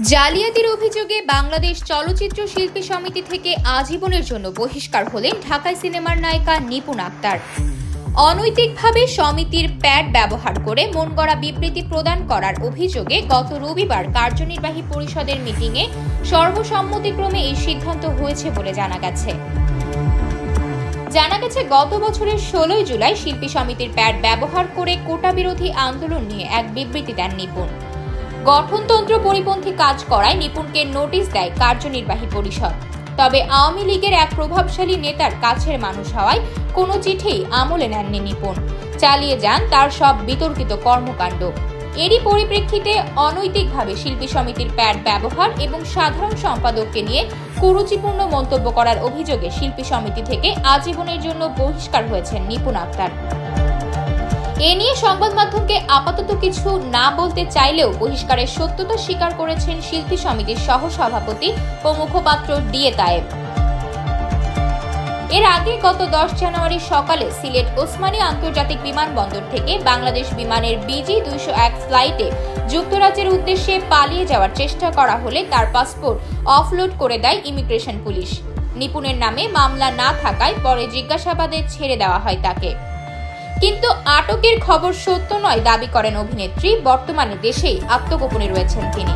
জালিয়াতির অভিযোগে বাংলাদেশ চলচ্চিত্র শিল্পী সমিতি থেকে আজীবনের জন্য বহিষ্কার হলেন ঢাকায় সিনেমার নায়িকা নিপুণ আক্তার। অনৈতিকভাবে সমিতির প্যাড ব্যবহার করে মনগড়া বিবৃতি প্রদান করার অভিযোগে গত রবিবার কার্যনির্বাহী পরিষদের মিটিংয়ে সর্বসম্মতিক্রমে এই সিদ্ধান্ত হয়েছে বলে জানা গেছে। গত বছরের 16 জুলাই শিল্পী সমিতির প্যাড ব্যবহার করে কোটা বিরোধী আন্দোলন নিয়ে এক বিবৃতি দেন নিপুণ। গঠনতন্ত্র পরিপন্থী কাজ করায় নিপুণকে নোটিশ দেয় কার্যনির্বাহী পরিষদ। তবে আওয়ামী লীগের এক প্রভাবশালী নেতার কাছের মানুষ হওয়ায় কোনো চিঠি আমলে নেননি নিপুণ, চালিয়ে যান তার সব বিতর্কিত কর্মকাণ্ড। এরই পরিপ্রেক্ষিতে অনৈতিকভাবে শিল্পী সমিতির প্যাড ব্যবহার এবং সাধারণ সম্পাদককে নিয়ে কুরুচিপূর্ণ মন্তব্য করার অভিযোগে শিল্পী সমিতি থেকে আজীবনের জন্য বহিষ্কার হয়েছেন নিপুণ আক্তার। এ নিয়ে সংবাদ মাধ্যমকে আপাতত কিছু না বলতে চাইলেও বহিষ্কারের সত্যতা স্বীকার করেছেন শিল্পী সমিতির সহসভাপতি ও মুখপাত্র ডিএ তায়েব। এর আগে গত 10 জানুয়ারি সকালে সিলেট ওসমানী আন্তর্জাতিক বিমানবন্দর থেকে বাংলাদেশ বিমানের BG-201 ফ্লাইটে যুক্তরাজ্যের উদ্দেশ্যে পালিয়ে যাওয়ার চেষ্টা করা হলে তার পাসপোর্ট অফলোড করে দেয় ইমিগ্রেশন পুলিশ। নিপুণের নামে মামলা না থাকায় পরে জিজ্ঞাসাবাদে ছেড়ে দেওয়া হয় তাকে। কিন্তু আটকের খবর সত্য নয় দাবি করেন অভিনেত্রী। বর্তমানে দেশেই আত্মগোপনে রয়েছেন তিনি।